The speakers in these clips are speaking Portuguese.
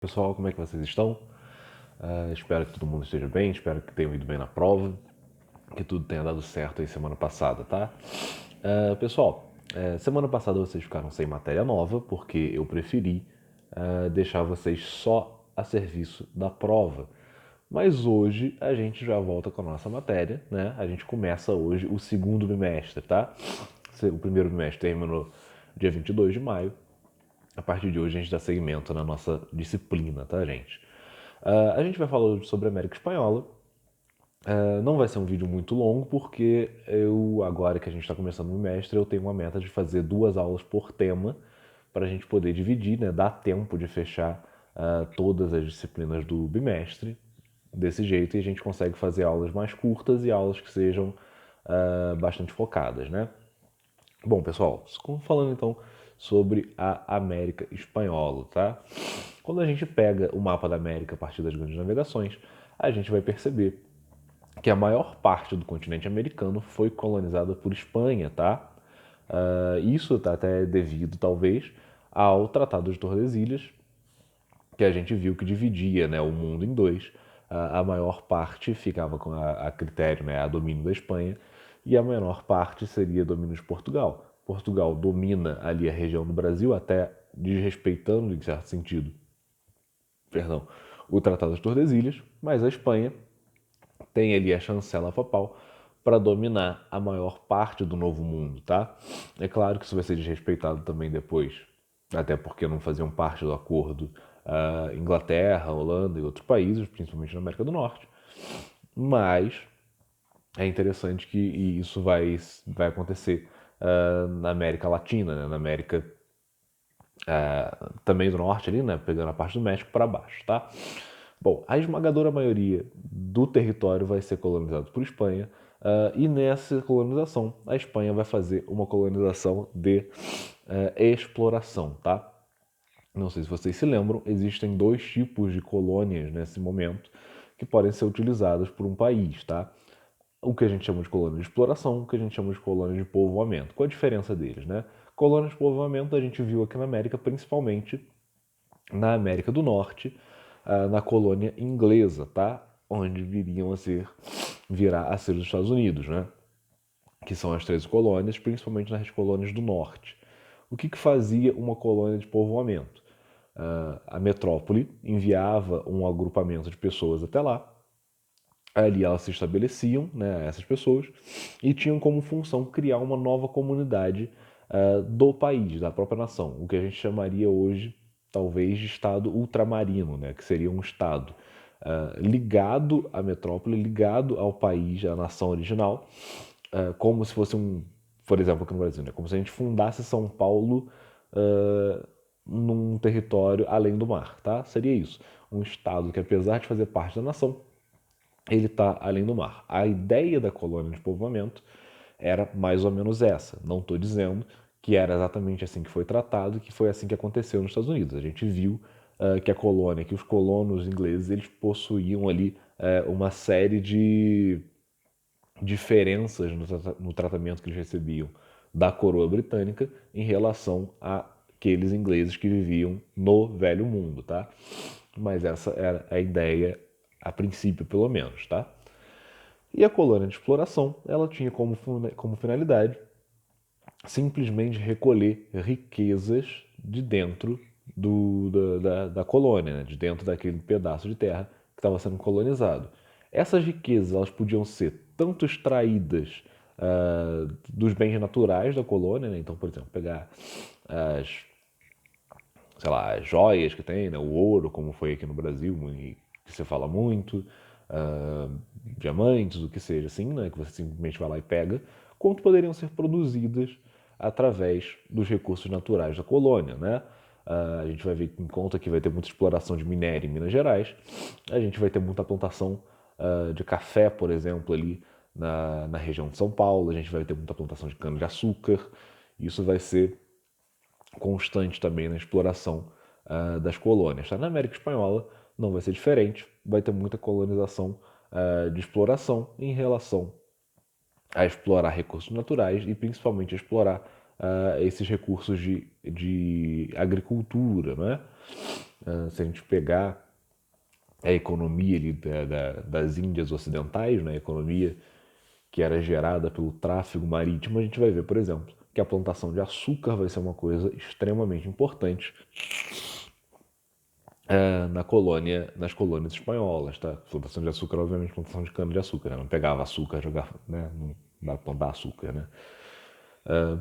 Pessoal, como é que vocês estão? Espero que todo mundo esteja bem, espero que tenham ido bem na prova, que tudo tenha dado certo aí semana passada, tá? Pessoal, semana passada vocês ficaram sem matéria nova, porque eu preferi deixar vocês só a serviço da prova. Mas hoje a gente já volta com a nossa matéria, né? A gente começa hoje o segundo bimestre, tá? O primeiro bimestre terminou dia 22 de maio. A partir de hoje a gente dá seguimento na nossa disciplina, tá, gente? A gente vai falar hoje sobre a América Espanhola. Não vai ser um vídeo muito longo, porque agora que a gente está começando o bimestre, eu tenho uma meta de fazer 2 aulas por tema, para a gente poder dividir, né? Dar tempo de fechar todas as disciplinas do bimestre desse jeito, e a gente consegue fazer aulas mais curtas e aulas que sejam bastante focadas, né? Bom, pessoal, falando então sobre a América Espanhola, tá? Quando a gente pega o mapa da América a partir das grandes navegações, a gente vai perceber que a maior parte do continente americano foi colonizada por Espanha, tá? Isso tá até devido, talvez, ao Tratado de Tordesilhas, que a gente viu que dividia, né, o mundo em dois. A maior parte ficava a critério, né, a domínio da Espanha, e a menor parte seria domínio de Portugal. Portugal domina ali a região do Brasil, até desrespeitando, em certo sentido, perdão, o Tratado de Tordesilhas, mas a Espanha tem ali a chancela papal para dominar a maior parte do Novo Mundo, tá? É claro que isso vai ser desrespeitado também depois, até porque não faziam parte do acordo Inglaterra, Holanda e outros países, principalmente na América do Norte, mas é interessante que isso vai acontecer na América Latina, né? Na América também do Norte ali, né? Pegando a parte do México para baixo, tá? Bom, a esmagadora maioria do território vai ser colonizado por Espanha, e nessa colonização a Espanha vai fazer uma colonização de exploração, tá? Não sei se vocês se lembram, existem dois tipos de colônias nesse momento que podem ser utilizadas por um país, tá? O que a gente chama de colônia de exploração, o que a gente chama de colônia de povoamento. Qual a diferença deles, né? Colônia de povoamento a gente viu aqui na América, principalmente na América do Norte, na colônia inglesa, tá? Onde virar a ser os Estados Unidos, né? Que são as 13 colônias, principalmente nas colônias do norte. O que fazia uma colônia de povoamento? A metrópole enviava um agrupamento de pessoas até lá. Ali elas se estabeleciam, né, essas pessoas, e tinham como função criar uma nova comunidade do país, da própria nação, o que a gente chamaria hoje, talvez, de estado ultramarino, né, que seria um estado ligado à metrópole, ligado ao país, à nação original, como se fosse por exemplo, aqui no Brasil, né, como se a gente fundasse São Paulo num território além do mar, tá? Seria isso. Um estado que, apesar de fazer parte da nação, ele está além do mar. A ideia da colônia de povoamento era mais ou menos essa. Não estou dizendo que era exatamente assim que foi tratado, que foi assim que aconteceu nos Estados Unidos. A gente viu que a colônia, que os colonos ingleses, eles possuíam ali uma série de diferenças no tratamento que eles recebiam da coroa britânica em relação àqueles ingleses que viviam no Velho Mundo, tá? Mas essa era a ideia a princípio, pelo menos, tá? E a colônia de exploração, ela tinha como finalidade simplesmente recolher riquezas de dentro da colônia, né? De dentro daquele pedaço de terra que estava sendo colonizado. Essas riquezas elas podiam ser tanto extraídas dos bens naturais da colônia, né? Então, por exemplo, pegar as, sei lá, as joias que tem, né? O ouro, como foi aqui no Brasil, que se fala muito, diamantes, o que seja assim, né? Que você simplesmente vai lá e pega, quanto poderiam ser produzidas através dos recursos naturais da colônia, né? A gente vai ver em conta que vai ter muita exploração de minério em Minas Gerais, a gente vai ter muita plantação de café, por exemplo, ali na região de São Paulo, a gente vai ter muita plantação de cana-de-açúcar, isso vai ser constante também na exploração das colônias. Tá? Na América Espanhola não vai ser diferente, vai ter muita colonização de exploração em relação a explorar recursos naturais e principalmente a explorar esses recursos de agricultura, né? Se a gente pegar a economia ali das Índias Ocidentais, né, a economia que era gerada pelo tráfego marítimo, a gente vai ver, por exemplo, que a plantação de açúcar vai ser uma coisa extremamente importante nas colônias espanholas, tá? Plantação de açúcar, obviamente, plantação de cana-de-açúcar, né? Não pegava açúcar, jogava, né? Não dá pra plantar açúcar, né?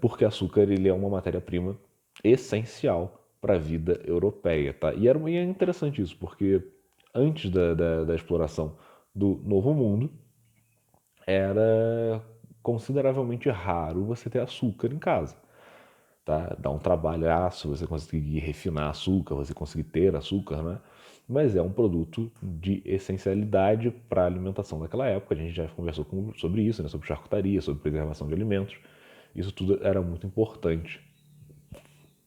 Porque açúcar ele é uma matéria-prima essencial para a vida europeia, tá? E é interessante isso, porque antes da exploração do Novo Mundo, era consideravelmente raro você ter açúcar em casa, tá? Dá um trabalhaço você conseguir refinar açúcar, você conseguir ter açúcar, né? Mas é um produto de essencialidade para a alimentação daquela época. A gente já conversou sobre isso, né? Sobre charcutaria, sobre preservação de alimentos. Isso tudo era muito importante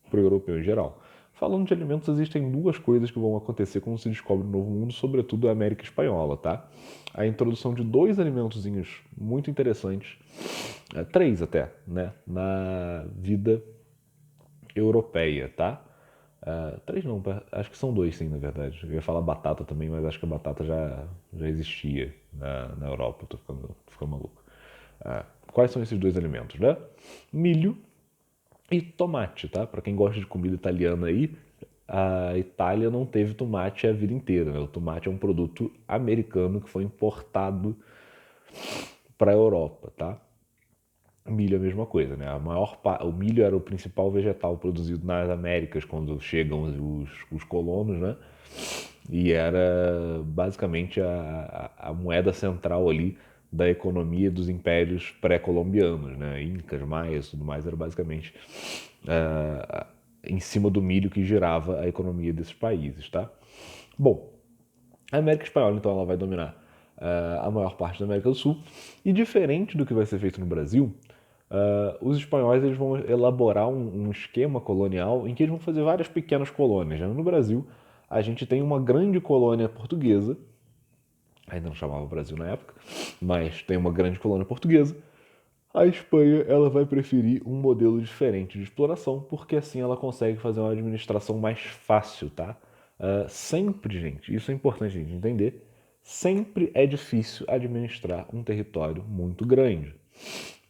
para o europeu em geral. Falando de alimentos, existem duas coisas que vão acontecer quando se descobre o Novo Mundo, sobretudo a América Espanhola, tá? A introdução de dois alimentozinhos muito interessantes, três até, né, na vida europeia, tá? Três não, acho que são dois sim, na verdade. Eu ia falar batata também, mas acho que a batata já existia na Europa, eu tô ficando maluco. Quais são esses dois alimentos, né? Milho e tomate, tá? Para quem gosta de comida italiana aí, a Itália não teve tomate a vida inteira, né? O tomate é um produto americano que foi importado para a Europa, tá? Milho é a mesma coisa, né? O milho era o principal vegetal produzido nas Américas quando chegam os colonos, né? E era basicamente a moeda central ali da economia dos impérios pré-colombianos, né? Incas, maias, tudo mais, era basicamente uh, em cima do milho que girava a economia desses países, tá? Bom, a América Espanhola, então, ela vai dominar a maior parte da América do Sul. E diferente do que vai ser feito no Brasil, os espanhóis eles vão elaborar um esquema colonial em que eles vão fazer várias pequenas colônias, né? No Brasil, a gente tem uma grande colônia portuguesa, ainda não chamava Brasil na época, mas tem uma grande colônia portuguesa. A Espanha ela vai preferir um modelo diferente de exploração, porque assim ela consegue fazer uma administração mais fácil, tá? Sempre, gente, isso é importante a gente entender, sempre é difícil administrar um território muito grande.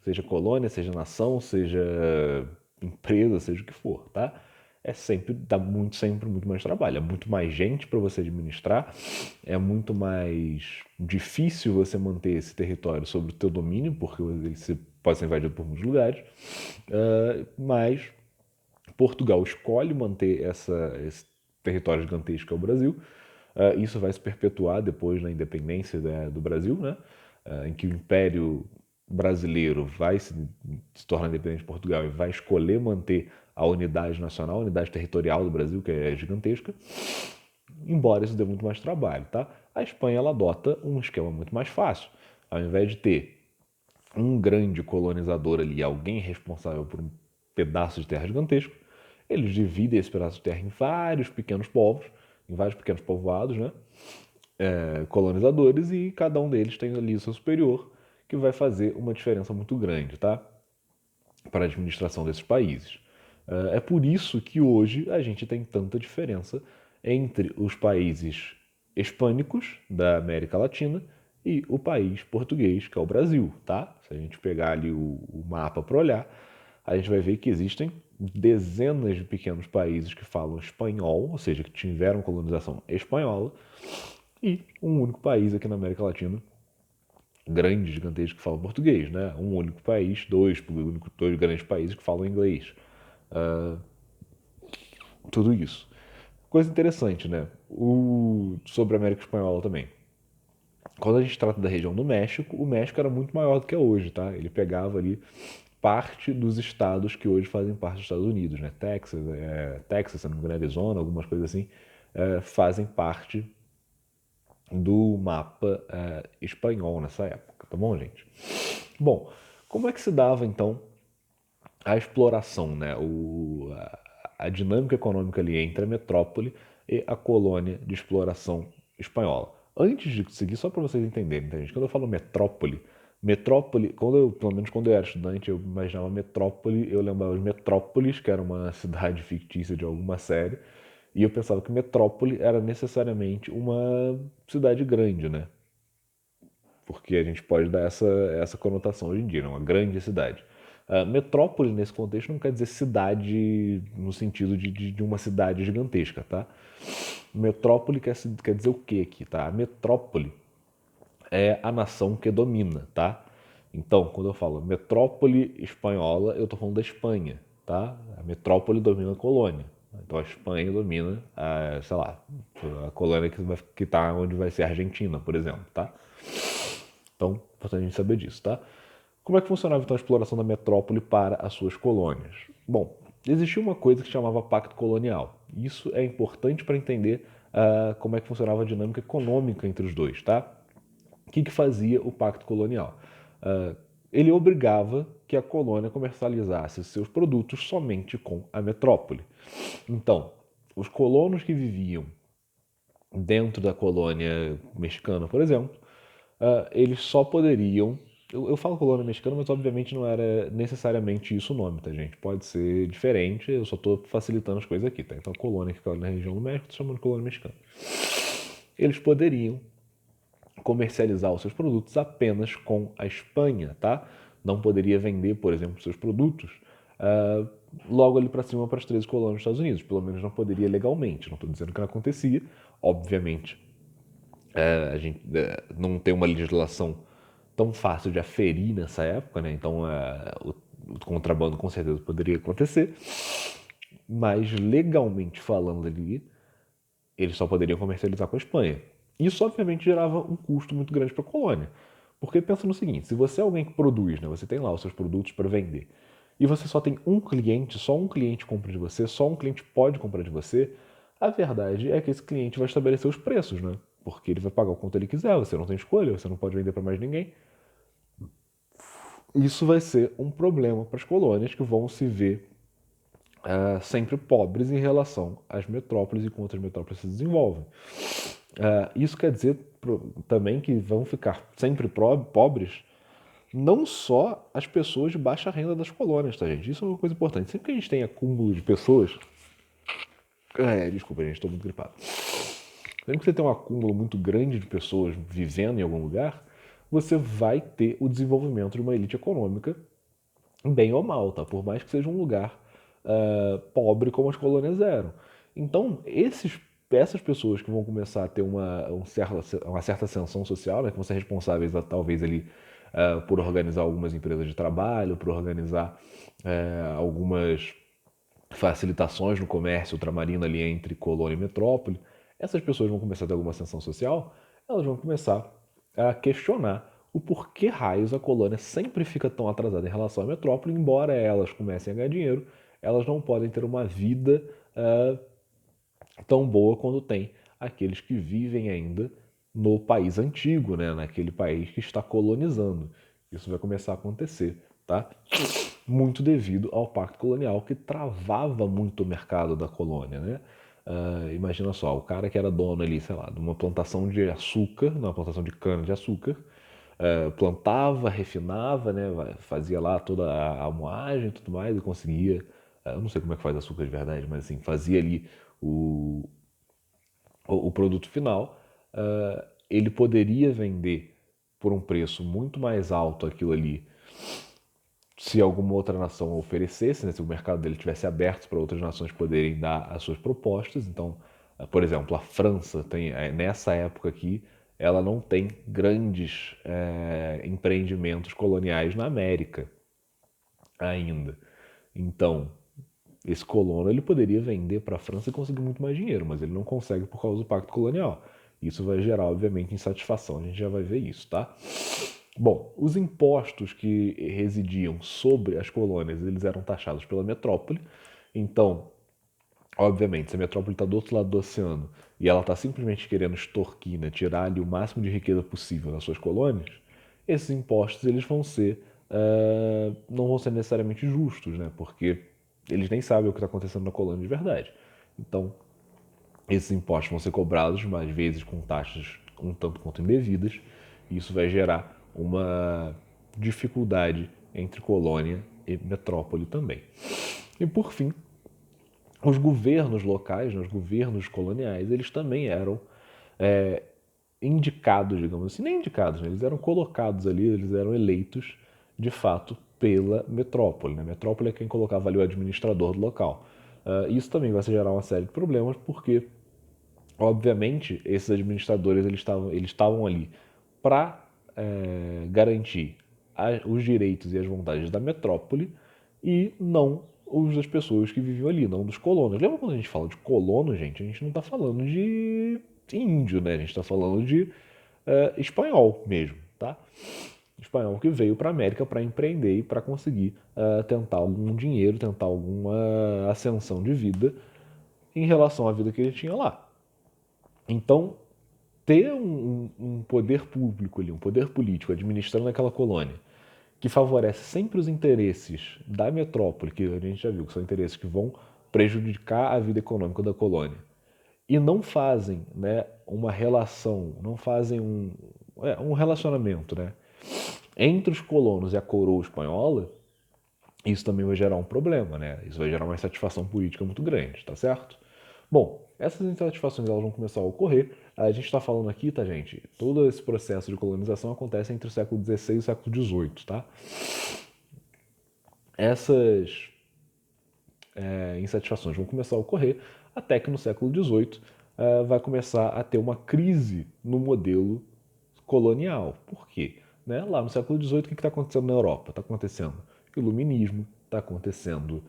Seja colônia, seja nação, seja empresa, seja o que for, tá? Sempre muito mais trabalho, é muito mais gente para você administrar, é muito mais difícil você manter esse território sob o teu domínio, porque ele pode ser invadido por muitos lugares, mas Portugal escolhe manter esse território gigantesco que é o Brasil. Isso vai se perpetuar depois na independência do Brasil, né? Em que o Império Brasileiro vai se tornar independente de Portugal e vai escolher manter a unidade nacional, a unidade territorial do Brasil, que é gigantesca, embora isso dê muito mais trabalho, tá? A Espanha ela adota um esquema muito mais fácil. Ao invés de ter um grande colonizador ali, alguém responsável por um pedaço de terra gigantesco, eles dividem esse pedaço de terra em vários pequenos povos, em vários pequenos povoados, né? Colonizadores, e cada um deles tem ali o seu superior, que vai fazer uma diferença muito grande, tá? Para a administração desses países. É por isso que hoje a gente tem tanta diferença entre os países hispânicos da América Latina e o país português, que é o Brasil, tá? Se a gente pegar ali o mapa para olhar, a gente vai ver que existem dezenas de pequenos países que falam espanhol, ou seja, que tiveram colonização espanhola, e um único país aqui na América Latina, grande, gigantesco, que fala português, né? Um único país, dois grandes países que falam inglês. Tudo isso. Coisa interessante, né? Sobre a América Espanhola também. Quando a gente trata da região do México, o México era muito maior do que é hoje, tá? Ele pegava ali parte dos estados que hoje fazem parte dos Estados Unidos, né? Texas, se não me engano, Arizona, algumas coisas assim, fazem parte do mapa espanhol nessa época, tá bom, gente? Bom, como é que se dava então a exploração, né? A dinâmica econômica ali entre a metrópole e a colônia de exploração espanhola. Antes de seguir, só para vocês entenderem, tá, gente? Quando eu falo metrópole, pelo menos quando eu era estudante, eu imaginava metrópole, eu lembrava de Metrópolis, que era uma cidade fictícia de alguma série, E eu pensava que metrópole era necessariamente uma cidade grande, né? Porque a gente pode dar essa conotação hoje em dia, né? Uma grande cidade. Metrópole, nesse contexto, não quer dizer cidade no sentido de uma cidade gigantesca, tá? Metrópole quer dizer o que aqui, tá? A metrópole é a nação que domina, tá? Então, quando eu falo metrópole espanhola, eu estou falando da Espanha, tá? A metrópole domina a colônia. Então a Espanha domina, sei lá, a colônia que tá onde vai ser a Argentina, por exemplo, tá? Então, importante a gente saber disso, tá? Como é que funcionava então a exploração da metrópole para as suas colônias? Bom, existia uma coisa que se chamava pacto colonial. Isso é importante para entender como é que funcionava a dinâmica econômica entre os dois, tá? O que fazia o pacto colonial? Ele obrigava que a colônia comercializasse seus produtos somente com a metrópole. Então, os colonos que viviam dentro da colônia mexicana, por exemplo, eles só poderiam. Eu falo colônia mexicana, mas obviamente não era necessariamente isso o nome, tá, gente? Pode ser diferente, eu só estou facilitando as coisas aqui, tá? Então, a colônia que fica na região do México, estou chamando de colônia mexicana. Eles poderiam comercializar os seus produtos apenas com a Espanha, tá? Não poderia vender, por exemplo, seus produtos logo ali para cima para as 13 colônias dos Estados Unidos. Pelo menos não poderia legalmente. Não estou dizendo que não acontecia. Obviamente, a gente não tem uma legislação tão fácil de aferir nessa época, né? Então, o contrabando com certeza poderia acontecer. Mas legalmente falando ali, eles só poderiam comercializar com a Espanha. Isso, obviamente, gerava um custo muito grande para a colônia. Porque pensa no seguinte, se você é alguém que produz, né, você tem lá os seus produtos para vender, e você só tem um cliente, só um cliente compra de você, só um cliente pode comprar de você, a verdade é que esse cliente vai estabelecer os preços, né? Porque ele vai pagar o quanto ele quiser, você não tem escolha, você não pode vender para mais ninguém. Isso vai ser um problema para as colônias que vão se ver sempre pobres em relação às metrópoles e quanto as metrópoles se desenvolvem. Isso quer dizer também que vão ficar sempre pobres não só as pessoas de baixa renda das colônias, tá, gente? Isso é uma coisa importante. Sempre que a gente tem acúmulo de pessoas. Desculpa, gente, estou muito gripado. Sempre que você tem um acúmulo muito grande de pessoas vivendo em algum lugar, você vai ter o desenvolvimento de uma elite econômica, bem ou mal, tá? Por mais que seja um lugar pobre como as colônias eram. Então, essas pessoas que vão começar a ter uma certa ascensão social, né, que vão ser responsáveis talvez ali por organizar algumas empresas de trabalho, por organizar algumas facilitações no comércio ultramarino ali entre colônia e metrópole, essas pessoas vão começar a ter alguma ascensão social, elas vão começar a questionar o porquê raios a colônia sempre fica tão atrasada em relação à metrópole, embora elas comecem a ganhar dinheiro, elas não podem ter uma vida tão boa quando tem aqueles que vivem ainda no país antigo, né? Naquele país que está colonizando. Isso vai começar a acontecer, tá? Muito devido ao pacto colonial que travava muito o mercado da colônia, né? Imagina só, o cara que era dono ali, sei lá, de uma plantação de açúcar, uma plantação de cana de açúcar, plantava, refinava, né? Fazia lá toda a moagem e tudo mais e conseguia, eu não sei como é que faz açúcar de verdade, mas assim, fazia ali o, o produto final, ele poderia vender por um preço muito mais alto aquilo ali se alguma outra nação oferecesse, né, se o mercado dele tivesse aberto para outras nações poderem dar as suas propostas. Então, por exemplo, a França tem nessa época aqui, ela não tem grandes empreendimentos coloniais na América ainda. Então, esse colono ele poderia vender para a França e conseguir muito mais dinheiro, mas ele não consegue por causa do pacto colonial. Isso vai gerar, obviamente, insatisfação. A gente já vai ver isso, tá? Bom, os impostos que residiam sobre as colônias, eles eram taxados pela metrópole. Então, obviamente, se a metrópole está do outro lado do oceano e ela está simplesmente querendo extorquir, né, tirar ali o máximo de riqueza possível das suas colônias, esses impostos eles vão ser, não vão ser necessariamente justos, né? Porque eles nem sabem o que está acontecendo na colônia de verdade. Então, esses impostos vão ser cobrados, mais vezes com taxas um tanto quanto indevidas, e isso vai gerar uma dificuldade entre colônia e metrópole também. E por fim, os governos locais, né, os governos coloniais, eles também eram indicados, digamos assim, nem indicados, né? Eles eram colocados ali, eles eram eleitos, de fato, pela metrópole, né? A metrópole é quem colocava ali o administrador do local. Isso também vai gerar uma série de problemas, porque, obviamente, esses administradores eles estavam ali para garantir os direitos e as vontades da metrópole e não os das pessoas que viviam ali, não dos colonos. Lembra quando a gente fala de colono, gente? A gente não está falando de índio, né? A gente está falando de espanhol mesmo, tá? Espanhol que veio para a América para empreender e para conseguir tentar algum dinheiro, tentar alguma ascensão de vida em relação à vida que ele tinha lá. Então, ter um poder público ali, um poder político administrando aquela colônia, que favorece sempre os interesses da metrópole, que a gente já viu que são interesses que vão prejudicar a vida econômica da colônia, e não fazem, né, uma relação, não fazem um relacionamento, né, entre os colonos e a coroa espanhola, isso também vai gerar um problema, né? Isso vai gerar uma insatisfação política muito grande, tá certo? Bom, essas insatisfações elas vão começar a ocorrer. A gente está falando aqui, tá, gente? Todo esse processo de colonização acontece entre o século XVI e o século XVIII, tá? Essas insatisfações vão começar a ocorrer até que no século XVIII vai começar a ter uma crise no modelo colonial. Por quê? Né? Lá no século XVIII, o que está acontecendo na Europa? Está acontecendo iluminismo, está acontecendo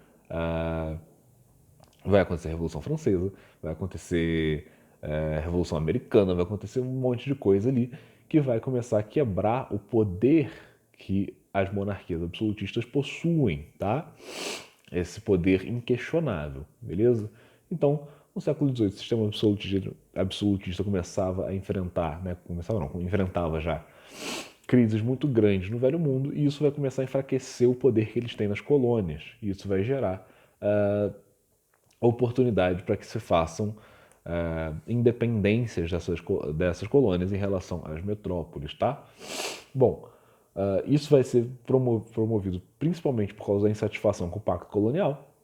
vai acontecer a Revolução Francesa, vai acontecer a Revolução Americana, vai acontecer um monte de coisa ali que vai começar a quebrar o poder que as monarquias absolutistas possuem, tá? Esse poder inquestionável, beleza? Então, no século XVIII, o sistema absolutista começava a enfrentar, né? Começava não, enfrentava já crises muito grandes no Velho Mundo e isso vai começar a enfraquecer o poder que eles têm nas colônias. E isso vai gerar oportunidade para que se façam independências dessas colônias em relação às metrópoles, tá? Bom, isso vai ser promovido principalmente por causa da insatisfação com o Pacto Colonial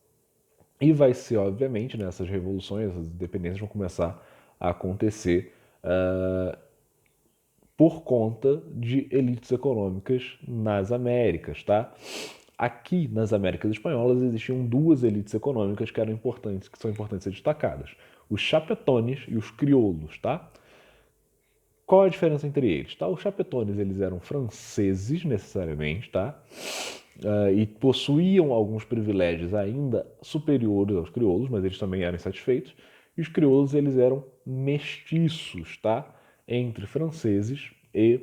e vai ser, obviamente, nessas revoluções, as independências vão começar a acontecer por conta de elites econômicas nas Américas, tá? Aqui nas Américas Espanholas existiam duas elites econômicas que eram importantes, que são importantes ser destacadas: os chapetones e os crioulos, tá? Qual a diferença entre eles? Tá? Os chapetones eles eram franceses necessariamente, tá? E possuíam alguns privilégios ainda superiores aos crioulos, mas eles também eram insatisfeitos. E os crioulos eles eram mestiços, tá? Entre franceses e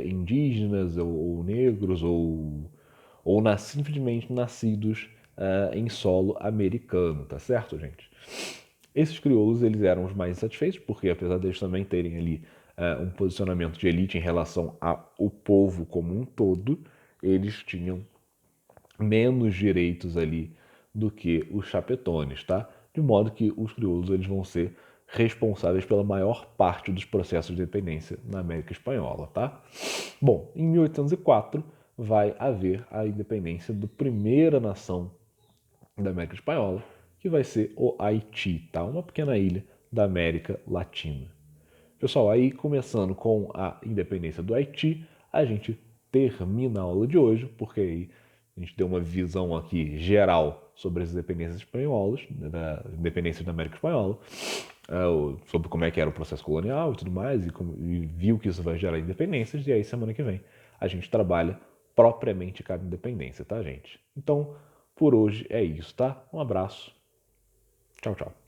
indígenas ou negros ou simplesmente nascidos em solo americano, tá certo, gente? Esses crioulos eles eram os mais insatisfeitos, porque apesar deles também terem ali um posicionamento de elite em relação ao povo como um todo, eles tinham menos direitos ali do que os chapetones, tá? De modo que os crioulos eles vão ser responsáveis pela maior parte dos processos de independência na América Espanhola, tá? Bom, em 1804 vai haver a independência da primeira nação da América Espanhola, que vai ser o Haiti, tá? Uma pequena ilha da América Latina. Pessoal, aí começando com a independência do Haiti, a gente termina a aula de hoje, porque aí a gente deu uma visão aqui geral sobre as independências espanholas, da independência da América Espanhola, sobre como é que era o processo colonial e tudo mais, e viu que isso vai gerar independências, e aí semana que vem a gente trabalha propriamente cada independência, tá, gente? Então, por hoje é isso, tá? Um abraço. Tchau, tchau.